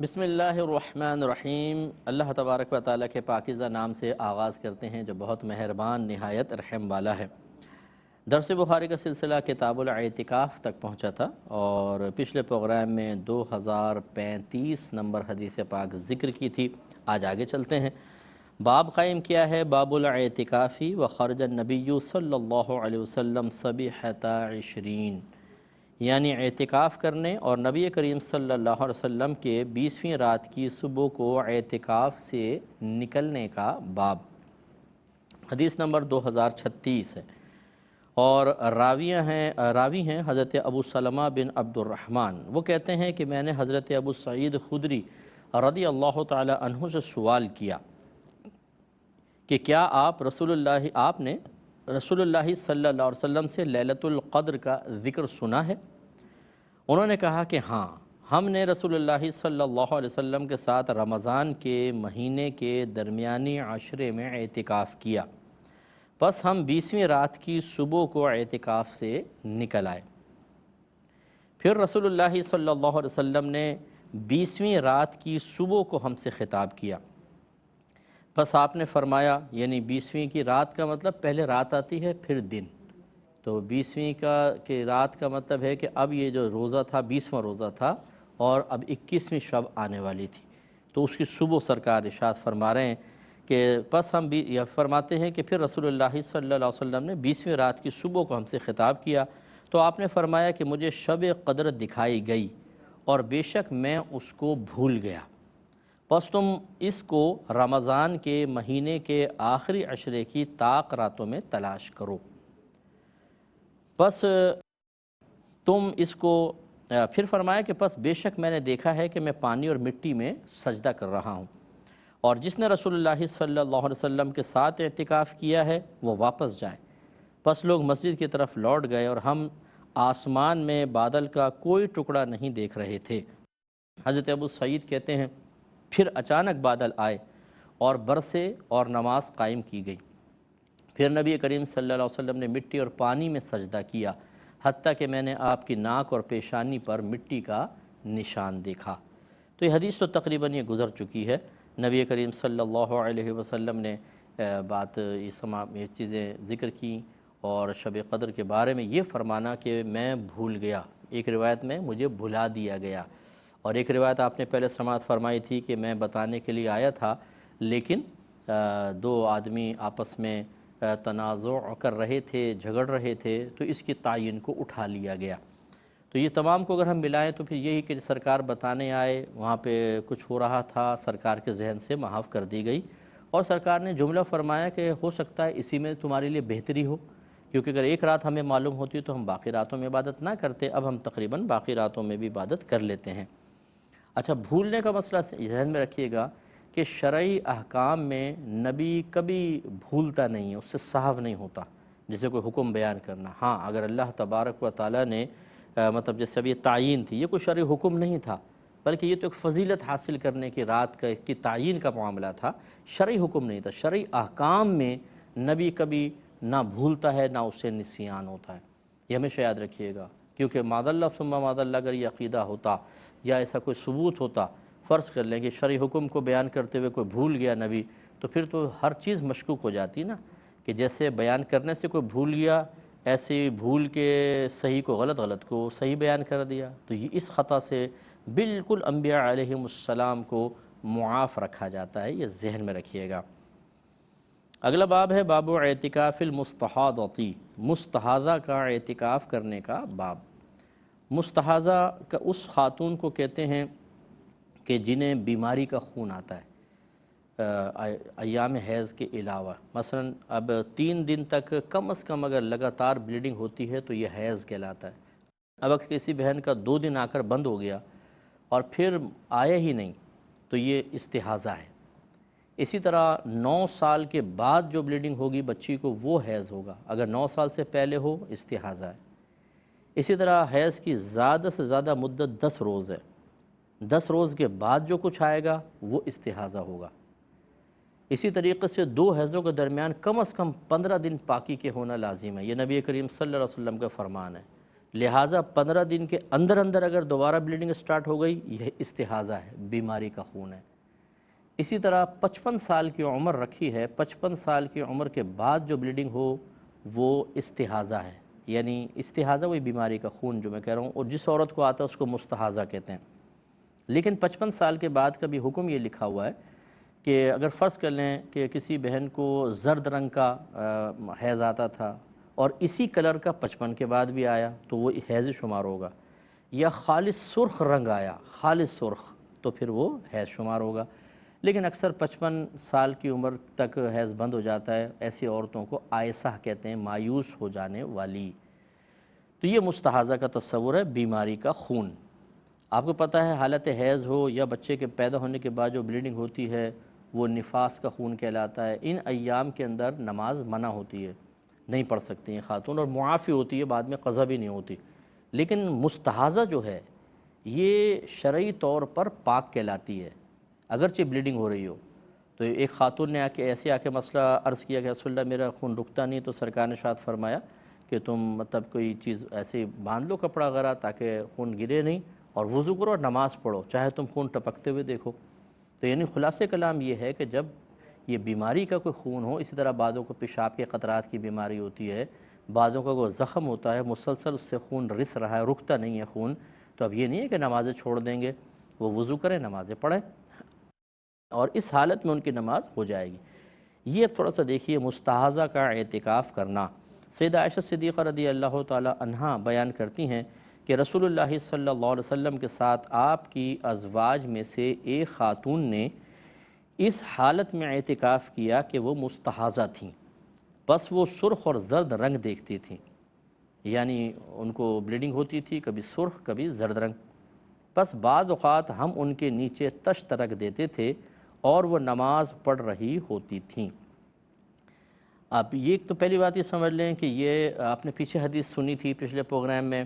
بسم اللہ الرحمن الرحیم۔ اللہ تبارک و تعالیٰ کے پاکیزہ نام سے آغاز کرتے ہیں جو بہت مہربان نہایت رحم والا ہے۔ درس بخاری کا سلسلہ کتاب الاعتکاف تک پہنچا تھا اور پچھلے پروگرام میں 2035 نمبر حدیث پاک ذکر کی تھی۔ آج آگے چلتے ہیں۔ باب قائم کیا ہے باب الاعتکافی وخرج النبی صلی اللہ علیہ وسلم صبیحۃ 20، یعنی اعتکاف کرنے اور نبی کریم صلی اللہ علیہ وسلم کے 20ویں رات کی صبح کو اعتکاف سے نکلنے کا باب۔ حدیث نمبر 2036 ہے اور راوی ہیں حضرت ابو سلمہ بن عبد الرحمن۔ وہ کہتے ہیں کہ میں نے حضرت ابو سعید خدری رضی اللہ تعالی عنہ سے سوال کیا کہ کیا آپ نے رسول اللہ صلی اللہ علیہ وسلم سے لیلۃ القدر کا ذکر سنا ہے؟ انہوں نے کہا کہ ہاں، ہم نے رسول اللہ صلی اللہ علیہ وسلم کے ساتھ رمضان کے مہینے کے درمیانی عشرے میں اعتکاف کیا، بس ہم 20ویں رات کی صبح کو اعتکاف سے نکل آئے۔ پھر رسول اللہ صلی اللہ علیہ وسلم نے 20ویں رات کی صبح کو ہم سے خطاب کیا، بس آپ نے فرمایا، یعنی 20ویں کی رات کا مطلب پہلے رات آتی ہے پھر دن، تو 20ویں کی رات کا مطلب ہے کہ اب یہ جو روزہ تھا 20واں روزہ تھا اور اب 21ویں شب آنے والی تھی، تو اس کی صبح سرکار ارشاد فرما رہے ہیں کہ بس ہم بھی فرماتے ہیں کہ پھر رسول اللہ صلی اللہ علیہ وسلم نے 20ویں رات کی صبح کو ہم سے خطاب کیا تو آپ نے فرمایا کہ مجھے شب قدر دکھائی گئی اور بے شک میں اس کو بھول گیا، بس تم اس کو رمضان کے مہینے کے آخری عشرے کی طاق راتوں میں تلاش کرو۔ بس تم اس کو پھر فرمایا کہ بس بے شک میں نے دیکھا ہے کہ میں پانی اور مٹی میں سجدہ کر رہا ہوں، اور جس نے رسول اللہ صلی اللہ علیہ وسلم کے ساتھ اعتکاف کیا ہے وہ واپس جائے۔ بس لوگ مسجد کی طرف لوٹ گئے اور ہم آسمان میں بادل کا کوئی ٹکڑا نہیں دیکھ رہے تھے۔ حضرت ابو سعید کہتے ہیں پھر اچانک بادل آئے اور برسے اور نماز قائم کی گئی۔ پھر نبی کریم صلی اللہ علیہ وسلم نے مٹی اور پانی میں سجدہ کیا، حتیٰ کہ میں نے آپ کی ناک اور پیشانی پر مٹی کا نشان دیکھا۔ تو یہ حدیث تو تقریباً یہ گزر چکی ہے۔ نبی کریم صلی اللہ علیہ وسلم نے یہ چیزیں ذکر کی اور شب قدر کے بارے میں یہ فرمانا کہ میں بھول گیا، ایک روایت میں مجھے بھلا دیا گیا، اور ایک روایت آپ نے پہلے سماعت فرمائی تھی کہ میں بتانے کے لیے آیا تھا لیکن دو آدمی آپس میں تنازع کر رہے تھے، جھگڑ رہے تھے، تو اس کی تعین کو اٹھا لیا گیا۔ تو یہ تمام کو اگر ہم ملائیں تو پھر یہی کہ سرکار بتانے آئے، وہاں پہ کچھ ہو رہا تھا، سرکار کے ذہن سے محو کر دی گئی، اور سرکار نے جملہ فرمایا کہ ہو سکتا ہے اسی میں تمہارے لیے بہتری ہو، کیونکہ اگر ایک رات ہمیں معلوم ہوتی تو ہم باقی راتوں میں عبادت نہ کرتے، اب ہم تقریباً باقی راتوں میں بھی عبادت کر لیتے ہیں۔ اچھا، بھولنے کا مسئلہ ذہن میں رکھیے گا کہ شرعی احکام میں نبی کبھی بھولتا نہیں ہے، اس سے سہو نہیں ہوتا، جیسے کوئی حکم بیان کرنا۔ ہاں، اگر اللہ تبارک و تعالیٰ نے مطلب جیسے اب یہ تعین تھی، یہ کوئی شرعی حکم نہیں تھا بلکہ یہ تو ایک فضیلت حاصل کرنے کی رات کی تعین کا معاملہ تھا، شرعی حکم نہیں تھا۔ شرعی احکام میں نبی کبھی نہ بھولتا ہے نہ اسے نسیان ہوتا ہے، یہ ہمیشہ یاد رکھیے گا، کیونکہ معاذ اللہ ثم معاذ اللہ اگر یہ عقیدہ ہوتا یا ایسا کوئی ثبوت ہوتا، فرض کر لیں کہ شرعی حکم کو بیان کرتے ہوئے کوئی بھول گیا نبی، تو پھر تو ہر چیز مشکوک ہو جاتی نا، کہ جیسے بیان کرنے سے کوئی بھول گیا، ایسے بھول کے صحیح کو غلط، غلط کو صحیح بیان کر دیا، تو یہ اس خطا سے بالکل انبیاء علیہم السلام کو معاف رکھا جاتا ہے، یہ ذہن میں رکھیے گا۔ اگلا باب ہے باب اعتکاف المستحاضۃ، مستحاضہ کا اعتکاف کرنے کا باب۔ مستحاضہ کا اس خاتون کو کہتے ہیں کہ جنہیں بیماری کا خون آتا ہے ایام حیض کے علاوہ، مثلا اب 3 دن تک کم از کم اگر لگاتار بلیڈنگ ہوتی ہے تو یہ حیض کہلاتا ہے۔ اب اگر کسی بہن کا 2 دن آ کر بند ہو گیا اور پھر آیا ہی نہیں تو یہ استحاضہ ہے۔ اسی طرح 9 سال کے بعد جو بلیڈنگ ہوگی بچی کو وہ حیض ہوگا، اگر 9 سال سے پہلے ہو استحاضہ ہے۔ اسی طرح حیض کی زیادہ سے زیادہ مدت 10 روز ہے، 10 روز کے بعد جو کچھ آئے گا وہ استحاضہ ہوگا۔ اسی طریقے سے 2 حیضوں کے درمیان کم از کم 15 دن پاکی کے ہونا لازم ہے، یہ نبی کریم صلی اللہ علیہ وسلم کا فرمان ہے۔ لہٰذا 15 دن کے اندر اندر اگر دوبارہ بلیڈنگ سٹارٹ ہو گئی، یہ استحاضہ ہے، بیماری کا خون ہے۔ اسی طرح 55 سال کی عمر رکھی ہے، 55 سال کی عمر کے بعد جو بلیڈنگ ہو وہ استحاضہ ہے، یعنی استحاضہ وہی بیماری کا خون جو میں کہہ رہا ہوں، اور جس عورت کو آتا ہے اس کو مستحاضہ کہتے ہیں۔ لیکن 55 سال کے بعد کا بھی حکم یہ لکھا ہوا ہے کہ اگر فرض کر لیں کہ کسی بہن کو زرد رنگ کا حیض آتا تھا اور اسی کلر کا 55 کے بعد بھی آیا تو وہ حیض شمار ہوگا، یا خالص سرخ رنگ آیا، خالص سرخ، تو پھر وہ حیض شمار ہوگا۔ لیکن اکثر 55 سال کی عمر تک حیض بند ہو جاتا ہے، ایسی عورتوں کو آئسہ کہتے ہیں، مایوس ہو جانے والی۔ تو یہ مستحاضہ کا تصور ہے، بیماری کا خون۔ آپ کو پتہ ہے حالت حیض ہو یا بچے کے پیدا ہونے کے بعد جو بلیڈنگ ہوتی ہے وہ نفاس کا خون کہلاتا ہے۔ ان ایام کے اندر نماز منع ہوتی ہے، نہیں پڑھ سکتی ہیں خاتون، اور معافی ہوتی ہے، بعد میں قضا بھی نہیں ہوتی۔ لیکن مستحاضہ جو ہے یہ شرعی طور پر پاک کہلاتی ہے، اگرچہ بلیڈنگ ہو رہی ہو۔ تو ایک خاتون نے ایسے آ کے مسئلہ عرض کیا کہ رسول اللہ میرا خون رکتا نہیں، تو سرکار نے ارشاد فرمایا کہ تم مطلب کوئی چیز ایسے باندھ لو کپڑا وغیرہ تاکہ خون گرے نہیں، اور وضو کرو اور نماز پڑھو، چاہے تم خون ٹپکتے ہوئے دیکھو۔ تو یعنی خلاصے کلام یہ ہے کہ جب یہ بیماری کا کوئی خون ہو، اسی طرح بعضوں کو پیشاب کے قطرات کی بیماری ہوتی ہے، بعضوں کا کوئی زخم ہوتا ہے، مسلسل اس سے خون رس رہا ہے، رکتا نہیں ہے خون، تو اب یہ نہیں ہے کہ نمازیں چھوڑ دیں گے، وہ وضو کریں، نمازیں پڑھیں، اور اس حالت میں ان کی نماز ہو جائے گی۔ یہ اب تھوڑا سا دیکھیے مستحاضہ کا اعتکاف کرنا۔ سیدہ عائشہ صدیقہ رضی اللہ تعالی عنہا بیان کرتی ہیں کہ رسول اللہ صلی اللہ علیہ وسلم کے ساتھ آپ کی ازواج میں سے ایک خاتون نے اس حالت میں اعتکاف کیا کہ وہ مستحاضہ تھیں، بس وہ سرخ اور زرد رنگ دیکھتی تھیں، یعنی ان کو بلیڈنگ ہوتی تھی، کبھی سرخ کبھی زرد رنگ، بس بعض اوقات ہم ان کے نیچے تشت رکھ دیتے تھے اور وہ نماز پڑھ رہی ہوتی تھیں۔ آپ یہ تو پہلی بات یہ سمجھ لیں کہ یہ آپ نے پیچھے حدیث سنی تھی پچھلے پروگرام میں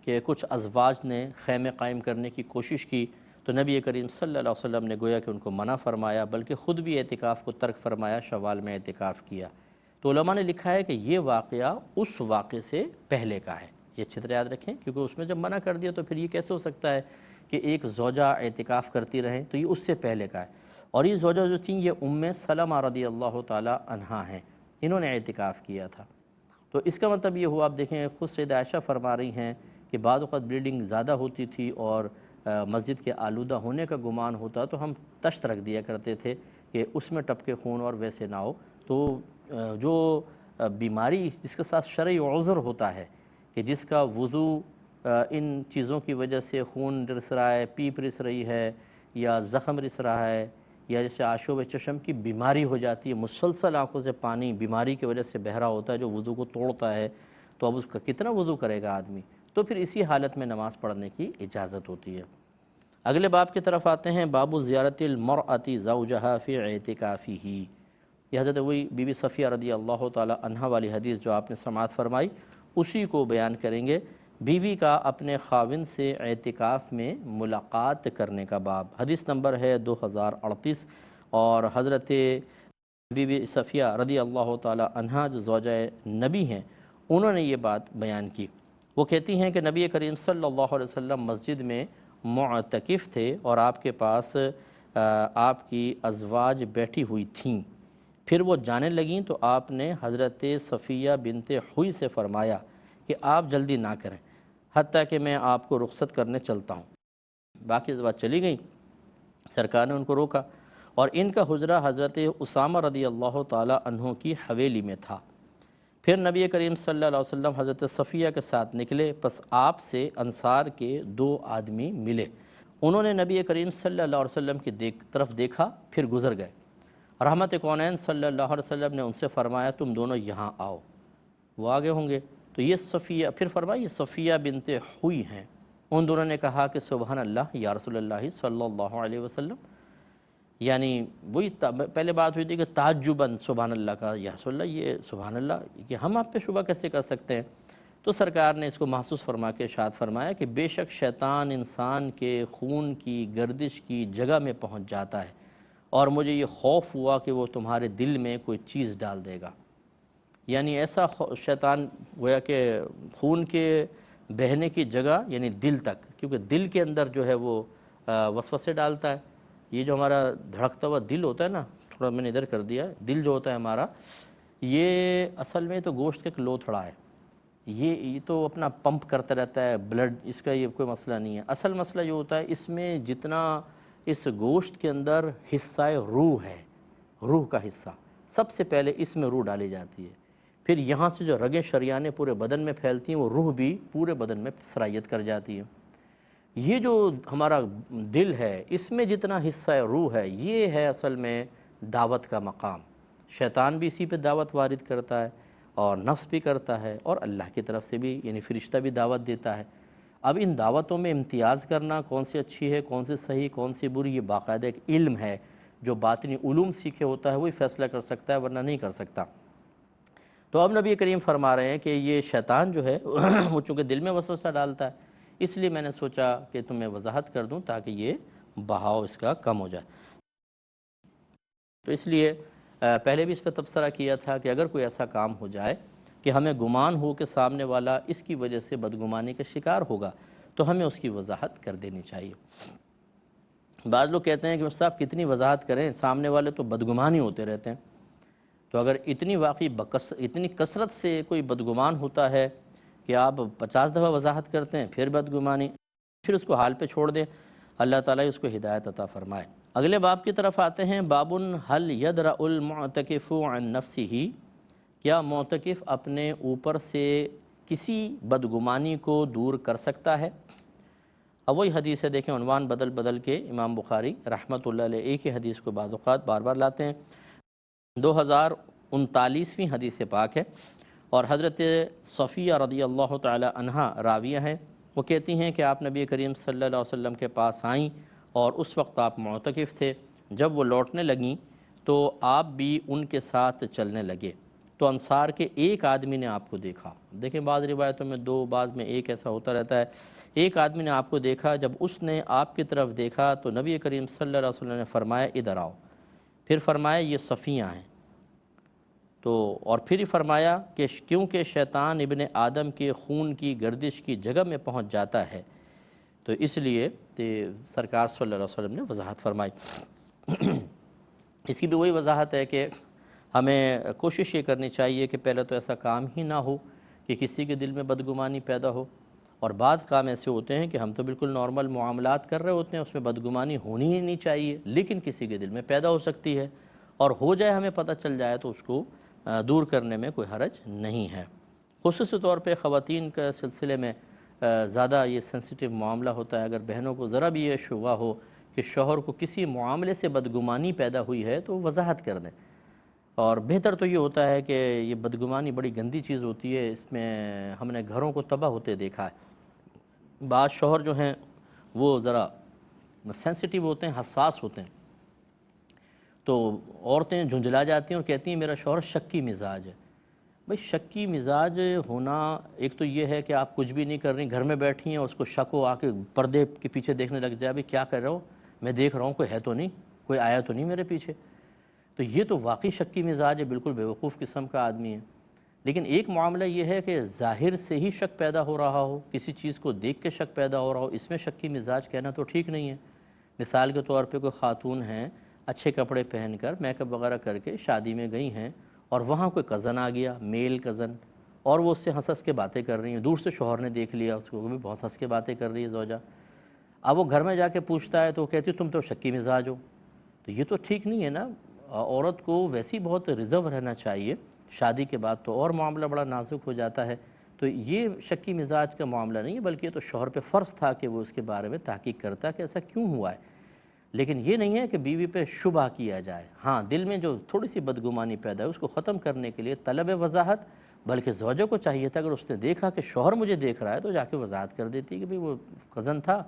کہ کچھ ازواج نے خیمے قائم کرنے کی کوشش کی تو نبی کریم صلی اللہ علیہ وسلم نے گویا کہ ان کو منع فرمایا، بلکہ خود بھی اعتکاف کو ترک فرمایا، شوال میں اعتکاف کیا۔ تو علماء نے لکھا ہے کہ یہ واقعہ اس واقعے سے پہلے کا ہے، یہ اچھی طرح یاد رکھیں، کیونکہ اس میں جب منع کر دیا تو پھر یہ کیسے ہو سکتا ہے کہ ایک زوجہ اعتکاف کرتی رہیں، تو یہ اس سے پہلے کا ہے۔ اور یہ زوجہ جو تھیں یہ ام سلمہ رضی اللہ تعالی عنہا ہیں، انہوں نے اعتکاف کیا تھا۔ تو اس کا مطلب یہ ہوا، آپ دیکھیں خود سیدہ عائشہ فرما رہی ہیں کہ بعض اوقات بلیڈنگ زیادہ ہوتی تھی اور مسجد کے آلودہ ہونے کا گمان ہوتا تو ہم تشت رکھ دیا کرتے تھے کہ اس میں ٹپکے خون اور ویسے نہ ہو۔ تو جو بیماری جس کے ساتھ شرعی عذر ہوتا ہے کہ جس کا وضو ان چیزوں کی وجہ سے خون رس رہا ہے، پیپ رس رہی ہے، یا زخم رس رہا ہے، یا جیسے آشوب چشم کی بیماری ہو جاتی ہے، مسلسل آنکھوں سے پانی بیماری کی وجہ سے بہہ رہا ہوتا ہے جو وضو کو توڑتا ہے، تو اب اس کا کتنا وضو کرے گا آدمی؟ تو پھر اسی حالت میں نماز پڑھنے کی اجازت ہوتی ہے۔ اگلے باب کی طرف آتے ہیں، باب زیارت المرأة زوجہا فی اعتکافہ۔ یہ حضرت وہی بی بی صفیہ رضی اللہ تعالی عنہ والی حدیث جو آپ نے سماعت فرمائی اسی کو بیان کریں گے، بیوی کا اپنے خاوند سے اعتکاف میں ملاقات کرنے کا باب۔ حدیث نمبر ہے 2038، اور حضرت بی بی صفیہ رضی اللہ تعالی عنہ جو زوجہ نبی ہیں انہوں نے یہ بات بیان کی۔ وہ کہتی ہیں کہ نبی کریم صلی اللہ علیہ وسلم مسجد میں معتکف تھے اور آپ کے پاس آپ کی ازواج بیٹھی ہوئی تھیں، پھر وہ جانے لگیں تو آپ نے حضرت صفیہ بنت حوی سے فرمایا کہ آپ جلدی نہ کریں حتیٰ کہ میں آپ کو رخصت کرنے چلتا ہوں۔ باقی ازواج چلی گئیں، سرکار نے ان کو روکا، اور ان کا حجرہ حضرت اسامہ رضی اللہ تعالی عنہ کی حویلی میں تھا۔ پھر نبی کریم صلی اللہ علیہ وسلم حضرت صفیہ کے ساتھ نکلے، پس آپ سے انصار کے 2 آدمی ملے، انہوں نے نبی کریم صلی اللہ علیہ وسلم کی طرف دیکھا پھر گزر گئے۔ رحمت کونین صلی اللہ علیہ وسلم نے ان سے فرمایا تم دونوں یہاں آؤ، وہ آگے ہوں گے، تو یہ صفیہ، پھر فرمایا یہ صفیہ بنت حوی ہیں۔ ان دونوں نے کہا کہ سبحان اللہ یا رسول اللہ صلی اللہ علیہ وسلم، یعنی وہی پہلے بات ہوئی تھی کہ تعجباً سبحان اللہ کا، یا رسول اللہ یہ سبحان اللہ کہ ہم آپ پہ شبہ کیسے کر سکتے ہیں؟ تو سرکار نے اس کو محسوس فرما کے ارشاد فرمایا کہ بے شک شیطان انسان کے خون کی گردش کی جگہ میں پہنچ جاتا ہے، اور مجھے یہ خوف ہوا کہ وہ تمہارے دل میں کوئی چیز ڈال دے گا، یعنی ایسا شیطان گویا کہ خون کے بہنے کی جگہ یعنی دل تک، کیونکہ دل کے اندر جو ہے وہ وسوسے ڈالتا ہے۔ یہ جو ہمارا دھڑکتا ہوا دل ہوتا ہے نا، تھوڑا میں نے ادھر کر دیا، دل جو ہوتا ہے ہمارا، یہ اصل میں تو گوشت کا ایک لوتھڑا ہے، یہ تو اپنا پمپ کرتا رہتا ہے بلڈ، اس کا یہ کوئی مسئلہ نہیں ہے۔ اصل مسئلہ یہ ہوتا ہے اس میں جتنا اس گوشت کے اندر حصہ روح ہے، روح کا حصہ، سب سے پہلے اس میں روح ڈالی جاتی ہے، پھر یہاں سے جو رگیں شریانیں پورے بدن میں پھیلتی ہیں وہ روح بھی پورے بدن میں سرایت کر جاتی ہے۔ یہ جو ہمارا دل ہے اس میں جتنا حصہ روح ہے، یہ ہے اصل میں دعوت کا مقام۔ شیطان بھی اسی پہ دعوت وارد کرتا ہے، اور نفس بھی کرتا ہے، اور اللہ کی طرف سے بھی یعنی فرشتہ بھی دعوت دیتا ہے۔ اب ان دعوتوں میں امتیاز کرنا کون سی اچھی ہے، کون سی صحیح، کون سی بری، یہ باقاعدہ ایک علم ہے جو باطنی علوم سیکھے ہوتا ہے وہی فیصلہ کر سکتا ہے، ورنہ نہیں کر سکتا۔ تو اب نبی کریم فرما رہے ہیں کہ یہ شیطان جو ہے وہ چونکہ دل میں وسوسہ ڈالتا ہے، اس لیے میں نے سوچا کہ تمہیں وضاحت کر دوں تاکہ یہ بہاؤ اس کا کم ہو جائے۔ تو اس لیے پہلے بھی اس پہ تبصرہ کیا تھا کہ اگر کوئی ایسا کام ہو جائے کہ ہمیں گمان ہو کہ سامنے والا اس کی وجہ سے بدگمانی کا شکار ہوگا تو ہمیں اس کی وضاحت کر دینی چاہیے۔ بعض لوگ کہتے ہیں کہ صاحب کتنی وضاحت کریں، سامنے والے تو بدگمان ہی ہوتے رہتے ہیں۔ تو اگر اتنی واقعی اتنی کثرت سے کوئی بدگمان ہوتا ہے کہ آپ 50 دفعہ وضاحت کرتے ہیں پھر بدگمانی، پھر اس کو حال پہ چھوڑ دیں، اللہ تعالیٰ اس کو ہدایت عطا فرمائے۔ اگلے باب کی طرف آتے ہیں، باب هل يدرأ المعتکف عن نفسه، کیا معتکف اپنے اوپر سے کسی بدگمانی کو دور کر سکتا ہے؟ اب وہی حدیث ہے، دیکھیں عنوان بدل بدل کے امام بخاری رحمۃ اللہ علیہ ایک ہی حدیث کو بعض اوقات بار بار لاتے ہیں۔ 2039ویں حدیث پاک ہے، اور حضرت صفیہ رضی اللہ تعالی عنہا راویہ ہیں، وہ کہتی ہیں کہ آپ نبی کریم صلی اللہ علیہ وسلم کے پاس آئیں اور اس وقت آپ معتکف تھے۔ جب وہ لوٹنے لگیں تو آپ بھی ان کے ساتھ چلنے لگے، تو انصار کے ایک آدمی نے آپ کو دیکھا۔ دیکھیں بعض روایتوں میں 2، بعض میں 1 ایسا ہوتا رہتا ہے۔ ایک آدمی نے آپ کو دیکھا، جب اس نے آپ کی طرف دیکھا تو نبی کریم صلی اللہ علیہ وسلم نے فرمایا ادھر آؤ، پھر فرمایا یہ صفیہ ہیں، تو اور پھر ہی فرمایا کہ کیونکہ شیطان ابن آدم کے خون کی گردش کی جگہ میں پہنچ جاتا ہے، تو اس لیے سرکار صلی اللہ علیہ وسلم نے وضاحت فرمائی۔ اس کی بھی وہی وضاحت ہے کہ ہمیں کوشش یہ کرنی چاہیے کہ پہلے تو ایسا کام ہی نہ ہو کہ کسی کے دل میں بدگمانی پیدا ہو، اور بعض کام ایسے ہوتے ہیں کہ ہم تو بالکل نارمل معاملات کر رہے ہوتے ہیں، اس میں بدگمانی ہونی ہی نہیں چاہیے، لیکن کسی کے دل میں پیدا ہو سکتی ہے، اور ہو جائے ہمیں پتہ چل جائے تو اس کو دور کرنے میں کوئی حرج نہیں ہے۔ خصوصی طور پہ خواتین کے سلسلے میں زیادہ یہ سینسیٹیو معاملہ ہوتا ہے۔ اگر بہنوں کو ذرا بھی یہ شبہ ہو کہ شوہر کو کسی معاملے سے بدگمانی پیدا ہوئی ہے تو وضاحت کر دیں، اور بہتر تو یہ ہوتا ہے کہ یہ بدگمانی بڑی گندی چیز ہوتی ہے، اس میں ہم نے گھروں کو تباہ ہوتے دیکھا ہے۔ بعض شوہر جو ہیں وہ ذرا سینسیٹیو ہوتے ہیں، حساس ہوتے ہیں، تو عورتیں جھنجھلا جاتی ہیں اور کہتی ہیں میرا شوہر شکی مزاج ہے۔ بھئی شکی مزاج ہونا ایک تو یہ ہے کہ آپ کچھ بھی نہیں کر رہی، گھر میں بیٹھی ہیں، اس کو شک ہو آ کے پردے کے پیچھے دیکھنے لگ جائے، بھئی کیا کر رہے ہو، میں دیکھ رہا ہوں کوئی ہے تو نہیں، کوئی آیا تو نہیں میرے پیچھے، تو یہ تو واقعی شکی مزاج ہے، بالکل بیوقوف قسم کا آدمی ہے۔ لیکن ایک معاملہ یہ ہے کہ ظاہر سے ہی شک پیدا ہو رہا ہو، کسی چیز کو دیکھ کے شک پیدا ہو رہا ہو، اس میں شکی مزاج کہنا تو ٹھیک نہیں ہے۔ مثال کے طور پہ کوئی خاتون ہیں، اچھے کپڑے پہن کر میک اپ وغیرہ کر کے شادی میں گئی ہیں، اور وہاں کوئی کزن آ گیا، میل کزن، اور وہ اس سے ہنس ہنس کے باتیں کر رہی ہیں، دور سے شوہر نے دیکھ لیا اس کو، وہ بھی بہت ہنس کے باتیں کر رہی ہے زوجہ۔ اب وہ گھر میں جا کے پوچھتا ہے تو وہ کہتی تم تو شکی مزاج ہو، تو یہ تو ٹھیک نہیں ہے نا۔ عورت کو ویسی بہت ریزرو رہنا چاہیے، شادی کے بعد تو اور معاملہ بڑا نازک ہو جاتا ہے، تو یہ شکی مزاج کا معاملہ نہیں ہے، بلکہ یہ تو شوہر پہ فرض تھا کہ وہ اس کے بارے میں تحقیق کرتا کہ ایسا کیوں ہوا ہے۔ لیکن یہ نہیں ہے کہ بیوی پہ شبہ کیا جائے۔ ہاں دل میں جو تھوڑی سی بدگمانی پیدا ہے اس کو ختم کرنے کے لیے طلب وضاحت، بلکہ زوجہ کو چاہیے تھا اگر اس نے دیکھا کہ شوہر مجھے دیکھ رہا ہے تو جا کے وضاحت کر دیتی کہ بھئی وہ کزن تھا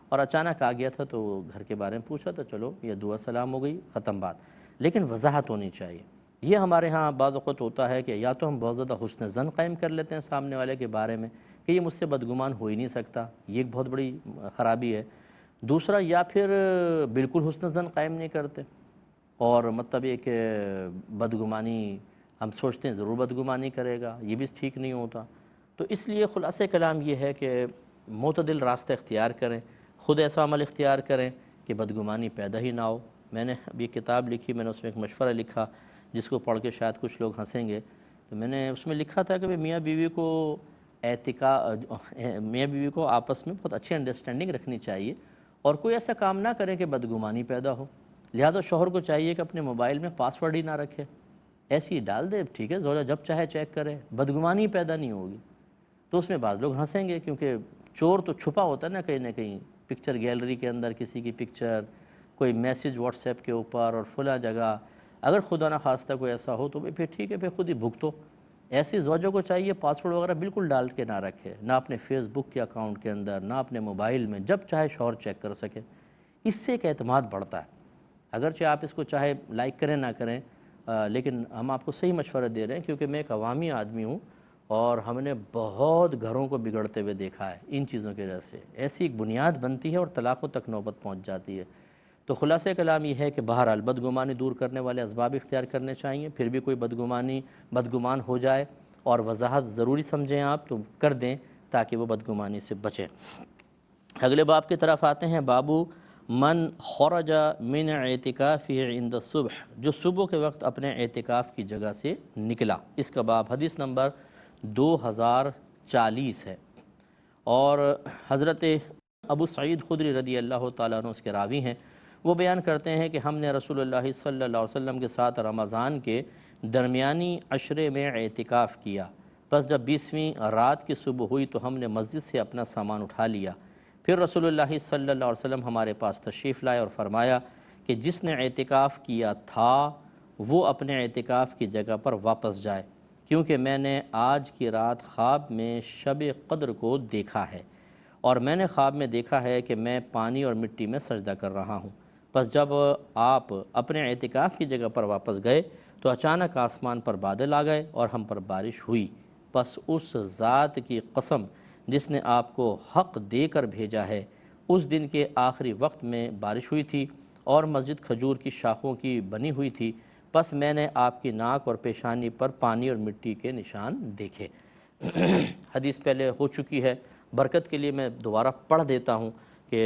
اور اچانک آ گیا تھا تو گھر کے بارے میں پوچھا، تو چلو یہ دعا سلام ہو گئی، ختم بات، لیکن وضاحت ہونی چاہیے۔ یہ ہمارے ہاں بعض اوقات ہوتا ہے کہ یا تو ہم بہت زیادہ حسن ظن قائم کر لیتے ہیں سامنے والے کے بارے میں کہ یہ مجھ سے بدگمان ہو ہی نہیں سکتا، یہ ایک بہت بڑی خرابی ہے۔ دوسرا، یا پھر بالکل حسن ظن قائم نہیں کرتے، اور مطلب یہ کہ بدگمانی ہم سوچتے ہیں ضرور بدگمانی کرے گا، یہ بھی ٹھیک نہیں ہوتا۔ تو اس لیے خلاصہ کلام یہ ہے کہ معتدل راستہ اختیار کریں، خود ایسا عمل اختیار کریں کہ بدگمانی پیدا ہی نہ ہو۔ میں نے ابھی کتاب لکھی، میں نے اس میں ایک مشورہ لکھا جس کو پڑھ کے شاید کچھ لوگ ہنسیں گے، تو میں نے اس میں لکھا تھا کہ میاں بیوی کو میاں بیوی کو آپس میں بہت اچھی انڈرسٹینڈنگ رکھنی چاہیے، اور کوئی ایسا کام نہ کرے کہ بدگمانی پیدا ہو۔ لہذا شوہر کو چاہیے کہ اپنے موبائل میں پاسورڈ ہی نہ رکھے، ایسی ہی ڈال دے، ٹھیک ہے، زوجہ جب چاہے چیک کرے، بدگمانی پیدا نہیں ہوگی۔ تو اس میں بعض لوگ ہنسیں گے کیونکہ چور تو چھپا ہوتا ہے نہ کہیں پکچر گیلری کے اندر کسی کی پکچر، کوئی میسیج واٹس ایپ کے اوپر اور فلاں جگہ، اگر خدا نہ خواستہ کوئی ایسا ہو تو پھر ٹھیک ہے، پھر خود ہی بھگتو۔ ایسی زوجوں کو چاہیے پاسورڈ وغیرہ بالکل ڈال کے نہ رکھے، نہ اپنے فیس بک کے اکاؤنٹ کے اندر، نہ اپنے موبائل میں، جب چاہے شوہر چیک کر سکے۔ اس سے ایک اعتماد بڑھتا ہے، اگرچہ آپ اس کو چاہے لائک کریں نہ کریں، لیکن ہم آپ کو صحیح مشورہ دے رہے ہیں کیونکہ میں ایک عوامی آدمی ہوں اور ہم نے بہت گھروں کو بگڑتے ہوئے دیکھا ہے ان چیزوں کی وجہ سے۔ ایسی ایک بنیاد بنتی ہے اور طلاقوں تک نوبت پہنچ جاتی ہے۔ تو خلاصہ کلام یہ ہے کہ بہرحال بدگمانی دور کرنے والے اسباب اختیار کرنے چاہیے، پھر بھی کوئی بدگمان ہو جائے اور وضاحت ضروری سمجھیں آپ تو کر دیں تاکہ وہ بدگمانی سے بچے۔ اگلے باب کی طرف آتے ہیں، بابو من خرج من اعتکافہ عند الصبح، جو صبح کے وقت اپنے اعتکاف کی جگہ سے نکلا۔ اس کا باب حدیث نمبر 2040 ہے، اور حضرت ابو سعید خدری رضی اللہ تعالیٰ عنہ اس کے راوی ہیں۔ وہ بیان کرتے ہیں کہ ہم نے رسول اللہ صلی اللہ علیہ وسلم کے ساتھ رمضان کے درمیانی عشرے میں اعتکاف کیا، پس جب 20ویں رات کی صبح ہوئی تو ہم نے مسجد سے اپنا سامان اٹھا لیا۔ پھر رسول اللہ صلی اللہ علیہ وسلم ہمارے پاس تشریف لائے اور فرمایا کہ جس نے اعتکاف کیا تھا وہ اپنے اعتکاف کی جگہ پر واپس جائے، کیونکہ میں نے آج کی رات خواب میں شب قدر کو دیکھا ہے، اور میں نے خواب میں دیکھا ہے کہ میں پانی اور مٹی میں سجدہ کر رہا ہوں۔ پس جب آپ اپنے اعتکاف کی جگہ پر واپس گئے تو اچانک آسمان پر بادل آ گئے اور ہم پر بارش ہوئی۔ پس اس ذات کی قسم جس نے آپ کو حق دے کر بھیجا ہے، اس دن کے آخری وقت میں بارش ہوئی تھی اور مسجد کھجور کی شاخوں کی بنی ہوئی تھی، پس میں نے آپ کی ناک اور پیشانی پر پانی اور مٹی کے نشان دیکھے۔ حدیث پہلے ہو چکی ہے، برکت کے لیے میں دوبارہ پڑھ دیتا ہوں کہ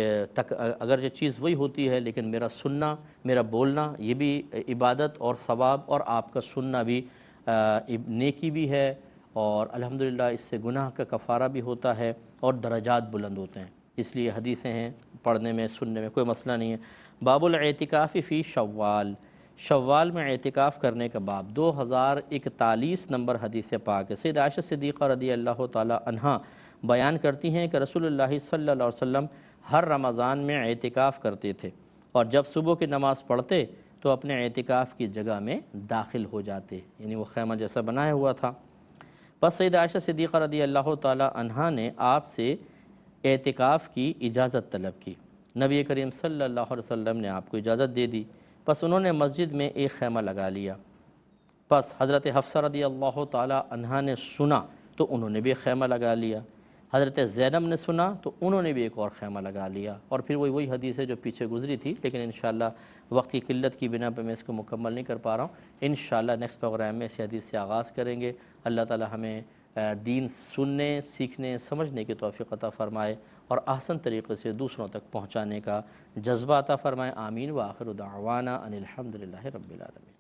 اگر یہ چیز وہی ہوتی ہے لیکن میرا سننا، میرا بولنا یہ بھی عبادت اور ثواب، اور آپ کا سننا بھی نیکی بھی ہے، اور الحمدللہ اس سے گناہ کا کفارہ بھی ہوتا ہے اور درجات بلند ہوتے ہیں۔ اس لیے حدیثیں ہیں، پڑھنے میں سننے میں کوئی مسئلہ نہیں ہے۔ باب الاعتکاف فی شوال، شوال میں اعتکاف کرنے کا باب 2041 نمبر حدیث پاک ہے۔ سید عائشہ صدیقہ رضی اللہ تعالی عنہا بیان کرتی ہیں کہ رسول اللہ صلی اللہ علیہ وسلم ہر رمضان میں اعتکاف کرتے تھے، اور جب صبح کی نماز پڑھتے تو اپنے اعتکاف کی جگہ میں داخل ہو جاتے، یعنی وہ خیمہ جیسا بنایا ہوا تھا۔ پس سید عائشہ صدیقہ رضی اللہ تعالی عنہا نے آپ سے اعتکاف کی اجازت طلب کی۔ نبی کریم صلی اللہ علیہ وسلم نے آپ کو اجازت دے دی، پس انہوں نے مسجد میں ایک خیمہ لگا لیا۔ پس حضرت حفصہ رضی اللہ تعالی عنہا نے سنا تو انہوں نے بھی ایک خیمہ لگا لیا۔ حضرت زینب نے سنا تو انہوں نے بھی ایک اور خیمہ لگا لیا، اور پھر وہی حدیث ہے جو پیچھے گزری تھی، لیکن انشاءاللہ وقت کی قلت کی بنا پہ میں اس کو مکمل نہیں کر پا رہا ہوں۔ انشاءاللہ نیکسٹ پروگرام میں اس حدیث سے آغاز کریں گے۔ اللہ تعالی ہمیں دین سننے، سیکھنے، سمجھنے کی توفیق عطا فرمائے اور احسن طریقے سے دوسروں تک پہنچانے کا جذبہ عطا فرمائے۔ آمین۔ وآخر دعوانا ان الحمدللہ رب العالمین۔